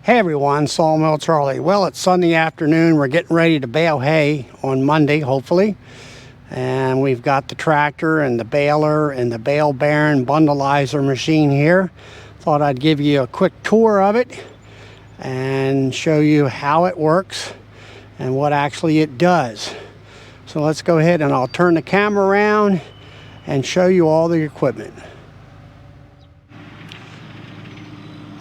Hey everyone, Sawmill Charlie. Well, it's Sunday afternoon. We're getting ready to bale hay on Monday, hopefully. And we've got the tractor and the baler and the Bale Barron bundalizer machine here. Thought I'd give you a quick tour of it and show you how it works and what actually it does. So let's go ahead and I'll turn the camera around and show you all the equipment.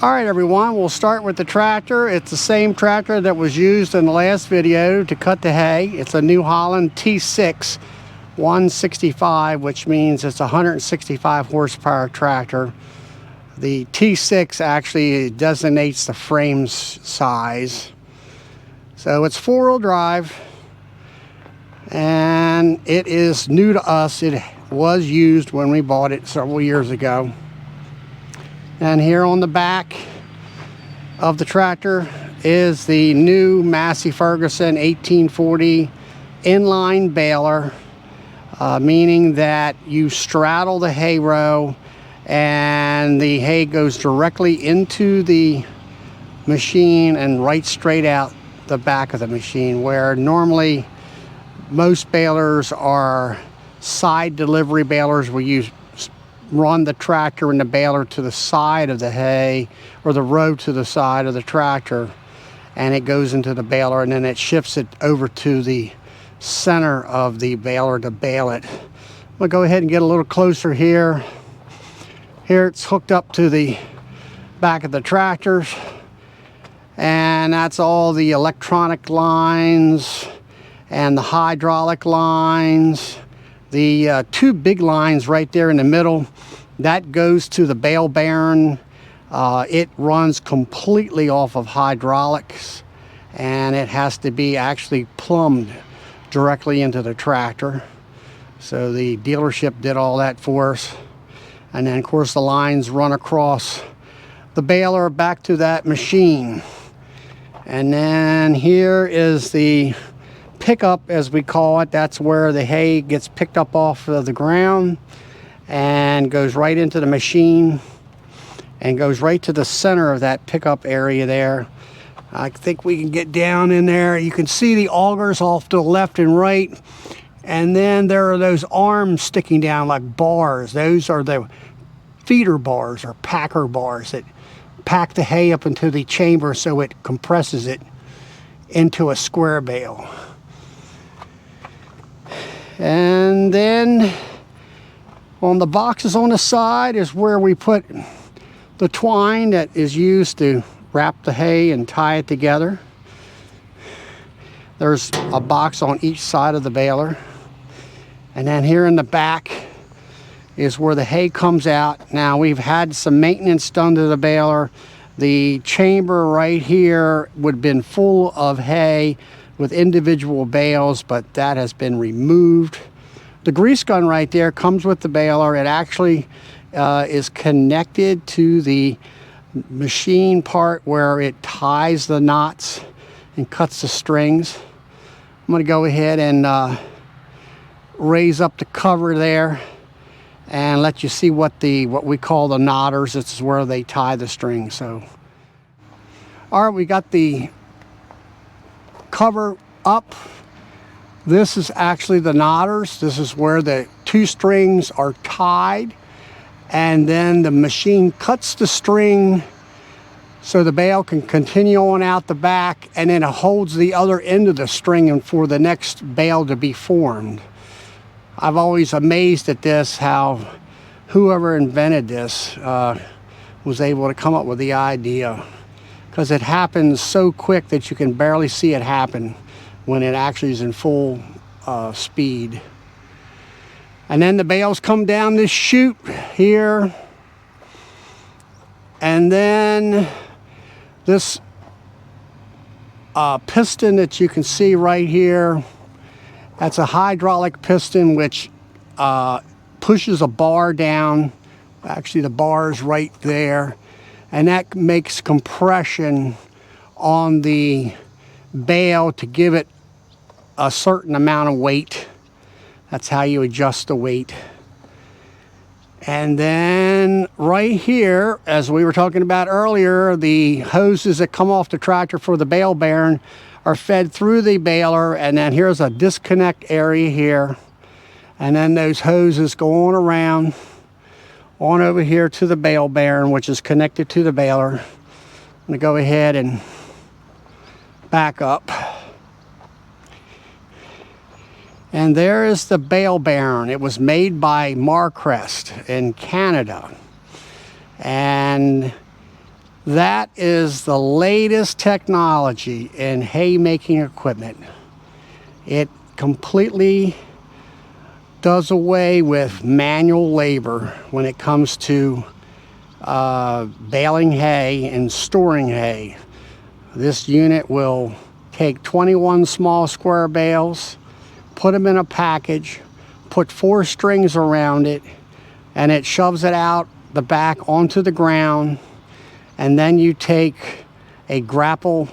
All right, everyone, we'll start with the tractor. It's the same tractor that was used in the last video to cut the hay. It's a New Holland T6 165, which means it's a 165 horsepower tractor. The T6 actually designates the frame size. So it's four-wheel drive, and it is new to us. It was used when we bought it several years ago. And here on the back of the tractor is the new Massey Ferguson 1840 inline baler, meaning that you straddle the hay row and the hay goes directly into the machine and right straight out the back of the machine, where normally most balers are side delivery balers where you run the tractor and the baler to the side of the hay, or the row to the side of the tractor, and it goes into the baler, and then it shifts it over to the center of the baler to bale it. We'll go ahead and get a little closer here. Here it's hooked up to the back of the tractors, and that's all the electronic lines and the hydraulic lines. The two big lines right there in the middle, that goes to the Bale Barron. It runs completely off of hydraulics, and it has to be actually plumbed directly into the tractor. So the dealership did all that for us. And then of course the lines run across the baler back to that machine. And then here is the pickup, as we call it. That's where the hay gets picked up off of the ground and goes right into the machine and goes right to the center of that pickup area there. I think we can get down in there. You can see the augers off to the left and right, and then there are those arms sticking down like bars. Those are the feeder bars or packer bars that pack the hay up into the chamber so it compresses it into a square bale. And then on the boxes on the side is where we put the twine that is used to wrap the hay and tie it together. There's a box on each side of the baler. And then here in the back is where the hay comes out. Now, we've had some maintenance done to the baler. The chamber right here would have been full of hay with individual bales, but that has been removed. The grease gun right there comes with the baler. It actually is connected to the machine part where it ties the knots and cuts the strings. I'm going to go ahead and raise up the cover there and let you see what we call the knotters. This is where they tie the strings. So, all right, we got the cover up. This is actually the knotters. This is where the two strings are tied, and then the machine cuts the string so the bale can continue on out the back, and then it holds the other end of the string and for the next bale to be formed. I've always amazed at this, how whoever invented this was able to come up with the idea, because it happens so quick that you can barely see it happen when it actually is in full speed. And then the bales come down this chute here, and then this piston that you can see right here, that's a hydraulic piston which pushes a bar down. Actually, the bar is right there, and that makes compression on the bale to give it a certain amount of weight. That's how you adjust the weight. And then right here, as we were talking about earlier, the hoses that come off the tractor for the Bale Barron are fed through the baler, and then here's a disconnect area here. And then those hoses go on around, on over here to the Bale Barron, which is connected to the baler. I'm gonna go ahead and back up. And there is the Bale Barron. It was made by Marcrest in Canada. And that is the latest technology in hay making equipment. It completely does away with manual labor when it comes to baling hay and storing hay. This unit will take 21 small square bales, put them in a package, put 4 strings around it, and it shoves it out the back onto the ground. And then you take a grapple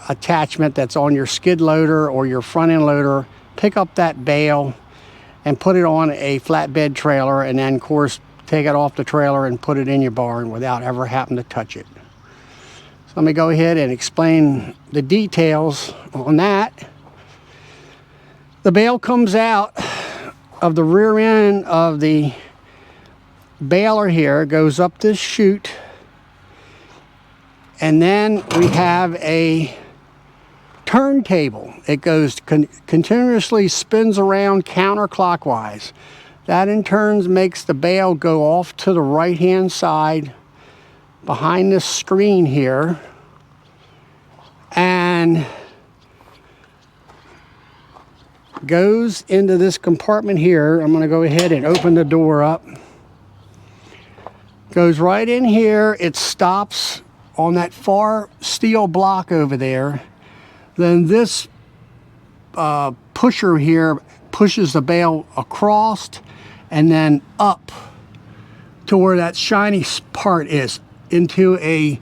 attachment that's on your skid loader or your front end loader, pick up that bale and put it on a flatbed trailer, and then of course take it off the trailer and put it in your barn without ever having to touch it. So let me go ahead and explain the details on that. The bale comes out of the rear end of the baler here, goes up this chute, and then we have a turntable. It goes continuously spins around counterclockwise. That in turn makes the bale go off to the right hand side behind this screen here, and goes into this compartment here. I'm going to go ahead and open the door up. Goes right in here. It stops on that far steel block over there. Then this pusher here pushes the bale across and then up to where that shiny part is, into a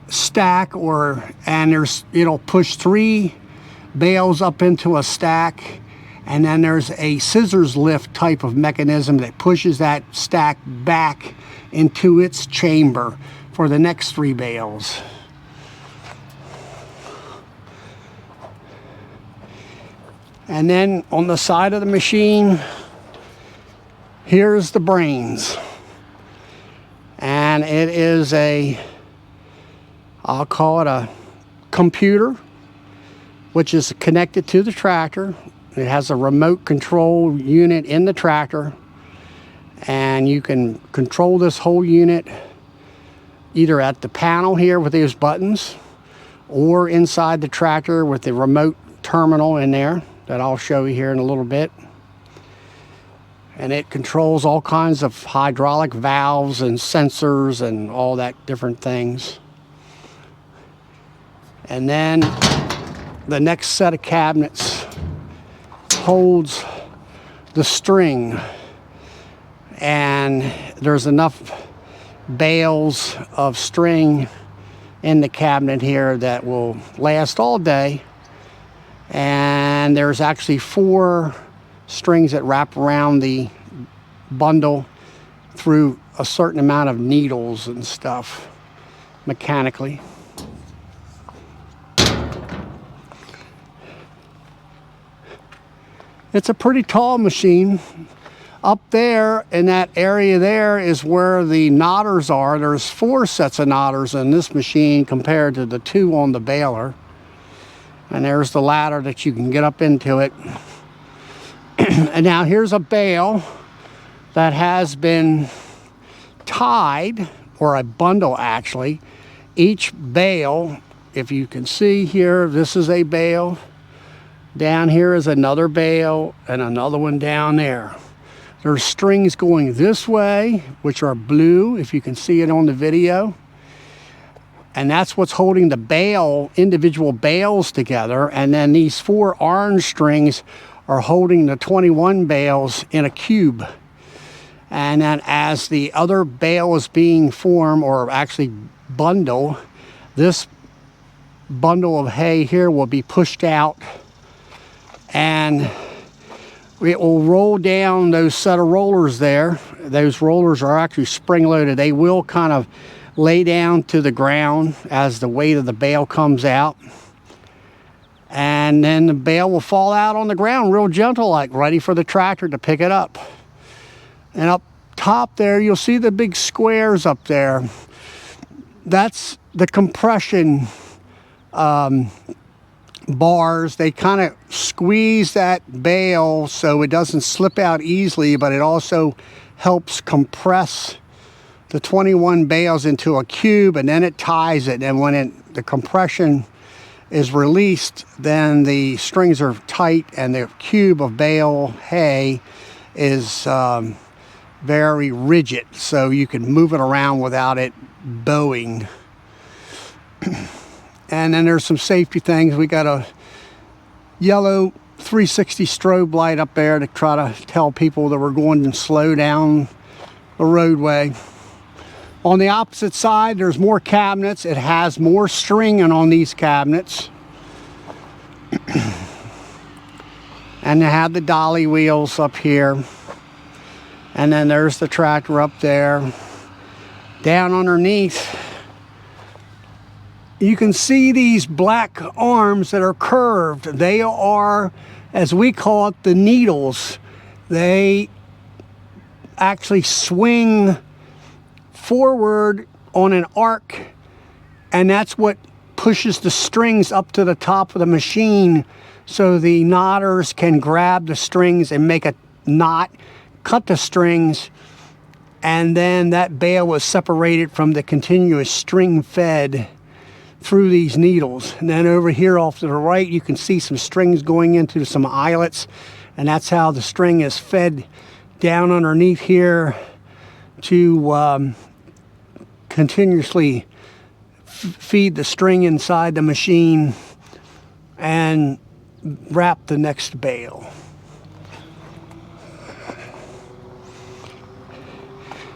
stack, it'll push 3 bales up into a stack, and then there's a scissors lift type of mechanism that pushes that stack back into its chamber for the next 3 bales. And then on the side of the machine, here's the brains. And it is I'll call it a computer, which is connected to the tractor. It has a remote control unit in the tractor, and you can control this whole unit either at the panel here with these buttons, or inside the tractor with the remote terminal in there that I'll show you here in a little bit. And it controls all kinds of hydraulic valves and sensors and all that different things. And then the next set of cabinets holds the string, and there's enough bales of string in the cabinet here that will last all day. And there's actually 4 strings that wrap around the bundle through a certain amount of needles and stuff mechanically. It's a pretty tall machine. Up there in that area there is where the knotters are. There's 4 sets of knotters in this machine compared to the 2 on the baler. And there's the ladder that you can get up into it. And now here's a bale that has been tied, or a bundle actually. Each bale, if you can see here, this is a bale. Down here is another bale, and another one down there. There's strings going this way, which are blue, if you can see it on the video. And that's what's holding the individual bales together. And then these 4 orange strings are holding the 21 bales in a cube. And then as the other bale is being formed, or actually bundle, this bundle of hay here will be pushed out, and it will roll down those set of rollers there. Those rollers are actually spring-loaded. They will kind of lay down to the ground as the weight of the bale comes out. And then the bale will fall out on the ground real gentle, like ready for the tractor to pick it up. And up top there, you'll see the big squares up there. That's the compression bars. They kind of squeeze that bale so it doesn't slip out easily, but it also helps compress the 21 bales into a cube, and then it ties it. And when the compression is released, then the strings are tight and the cube of bale hay is very rigid, so you can move it around without it bowing. And then there's some safety things. We got a yellow 360 strobe light up there to try to tell people that we're going to slow down the roadway. On the opposite side, there's more cabinets. It has more stringing on these cabinets. And they have the dolly wheels up here. And then there's the tractor up there. Down underneath, you can see these black arms that are curved. They are, as we call it, the needles. They actually swing forward on an arc, and that's what pushes the strings up to the top of the machine, so the knotters can grab the strings and make a knot, cut the strings, and then that bale was separated from the continuous string fed through these needles. And then over here off to the right, you can see some strings going into some eyelets, and that's how the string is fed down underneath here to continuously feed the string inside the machine and wrap the next bale.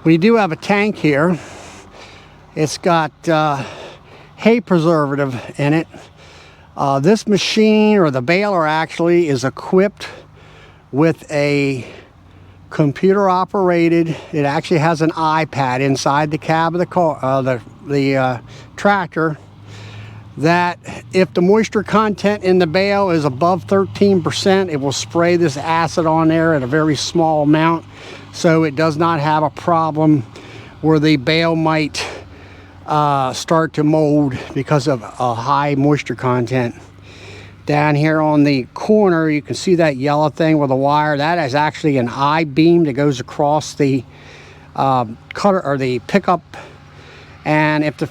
We do have a tank here. It's got hay preservative in it. This machine, or the baler actually, is equipped with a computer operated, it actually has an iPad inside the cab of the car, the tractor, that if the moisture content in the bale is above 13%, it will spray this acid on there at a very small amount, so it does not have a problem where the bale might start to mold because of a high moisture content. Down here on the corner, you can see that yellow thing with a wire. That is actually an I-beam that goes across the cutter or the pickup. And if the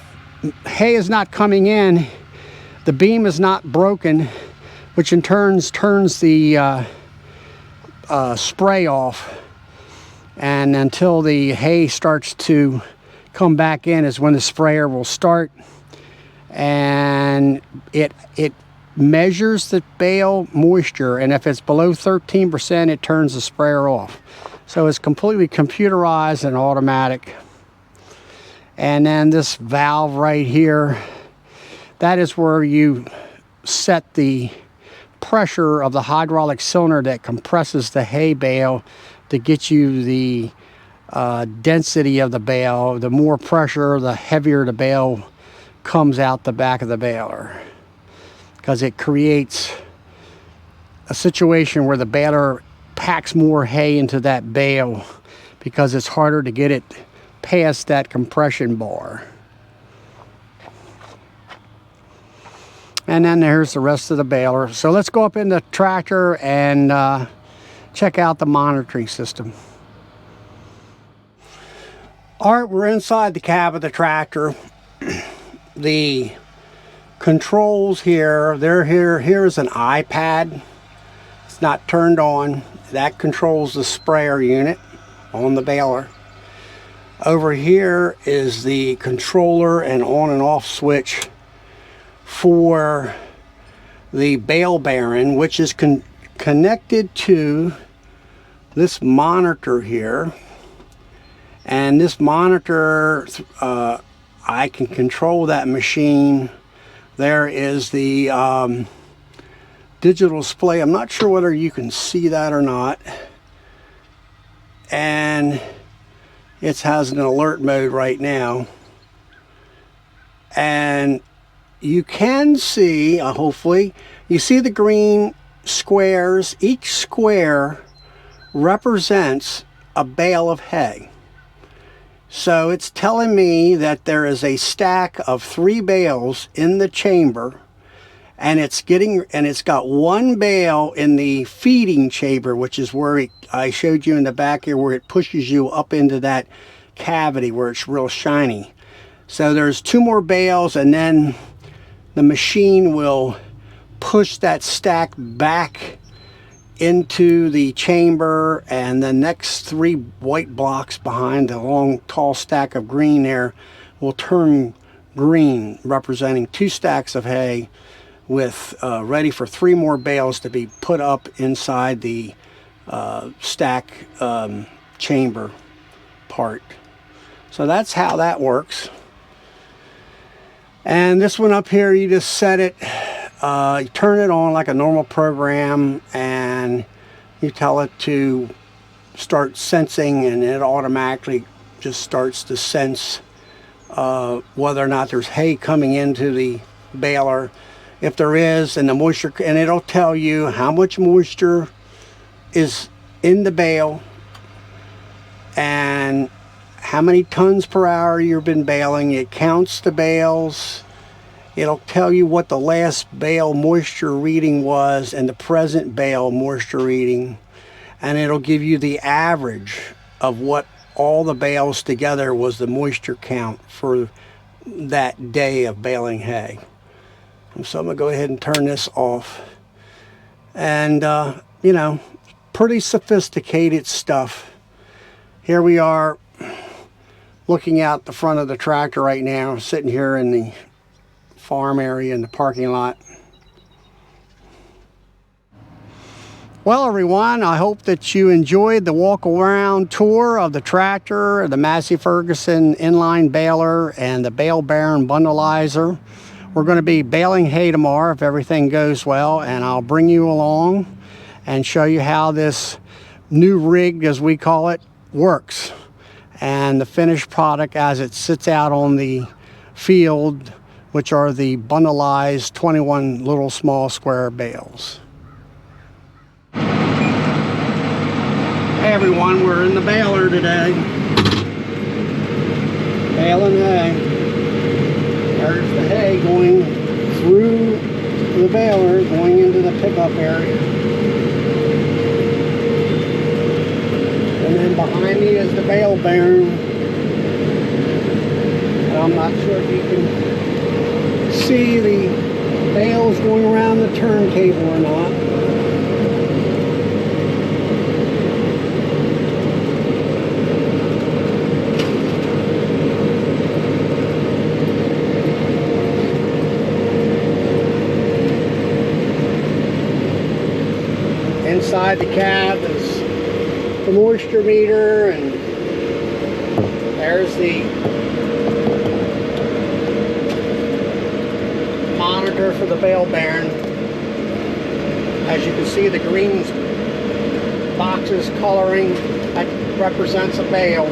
hay is not coming in, the beam is not broken, which in turn turns the spray off. And until the hay starts to come back in is when the sprayer will start. And it measures the bale moisture, and if it's below 13%, it turns the sprayer off. So it's completely computerized and automatic. And then this valve right here, that is where you set the pressure of the hydraulic cylinder that compresses the hay bale to get you the density of the bale. The more pressure, the heavier the bale comes out the back of the baler, because it creates a situation where the baler packs more hay into that bale because it's harder to get it past that compression bar. And then there's the rest of the baler. So let's go up in the tractor and check out the monitoring system. All right, we're inside the cab of the tractor. The controls here, they're here. Here's an iPad. It's not turned on. That controls the sprayer unit on the baler. Over here is the controller and on and off switch for the Bale Barron, which is connected to this monitor here. And this monitor, I can control that machine. There is the digital display. I'm not sure whether you can see that or not. And it has an alert mode right now. And you can see, hopefully, you see the green squares. Each square represents a bale of hay. So it's telling me that there is a stack of 3 bales in the chamber, and it's got 1 bale in the feeding chamber, which is where I showed you in the back here, where it pushes you up into that cavity where it's real shiny. So there's 2 more bales, and then the machine will push that stack back into the chamber, and the next 3 white blocks behind the long tall stack of green there will turn green, representing 2 stacks of hay with ready for 3 more bales to be put up inside the stack chamber part. So that's how that works. And this one up here, you just set it, you turn it on like a normal program, and you tell it to start sensing, and it automatically just starts to sense whether or not there's hay coming into the baler. If there is, and the moisture, and it'll tell you how much moisture is in the bale and how many tons per hour you've been baling. It counts the bales. It'll tell you what the last bale moisture reading was and the present bale moisture reading, and it'll give you the average of what all the bales together was the moisture count for that day of baling hay. So I'm going to go ahead and turn this off. And, you know, pretty sophisticated stuff. Here we are looking out the front of the tractor right now, sitting here in the farm area in the parking lot. Well, everyone, I hope that you enjoyed the walk around tour of the tractor, the Massey Ferguson inline baler, and the Bale Barron bundalizer. We're going to be baling hay tomorrow if everything goes well, and I'll bring you along and show you how this new rig, as we call it, works, and the finished product as it sits out on the field, which are the bundleized 21 little small square bales. Hey everyone, we're in the baler today, baling hay. There's the hay going through the baler, going into the pickup area. And then behind me is the Bale Barron. And I'm not sure if you can see the bales going around the turntable or not. Inside the cab is the moisture meter, and there's the monitor for the Bale Barron. As you can see, the green boxes coloring, that represents a bale.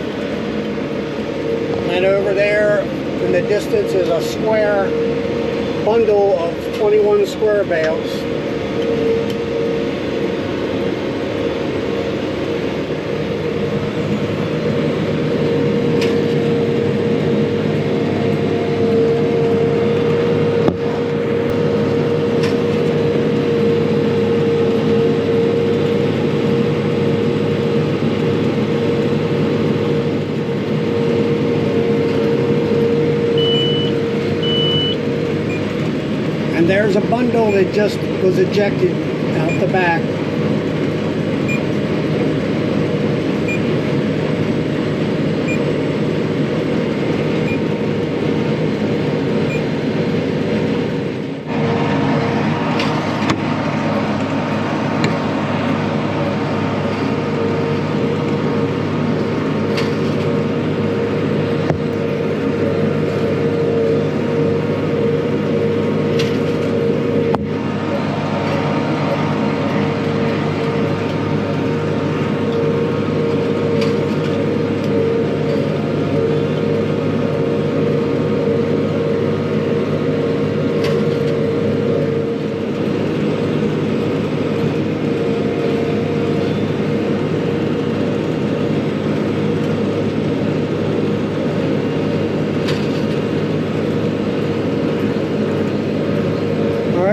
And over there in the distance is a square bundle of 21 square bales. And there's a bundle that just was ejected out the back.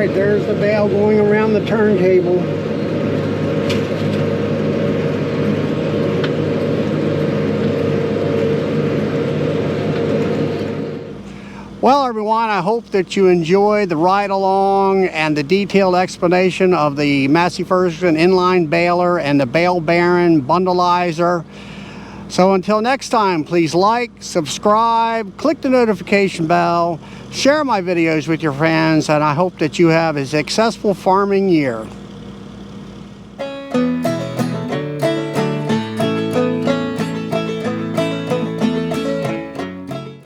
right, there's the bale going around the turntable. Well, everyone, I hope that you enjoyed the ride along and the detailed explanation of the Massey Ferguson inline baler and the Bale Barron bundalizer. So until next time, please like, subscribe, click the notification bell, share my videos with your friends, and I hope that you have a successful farming year.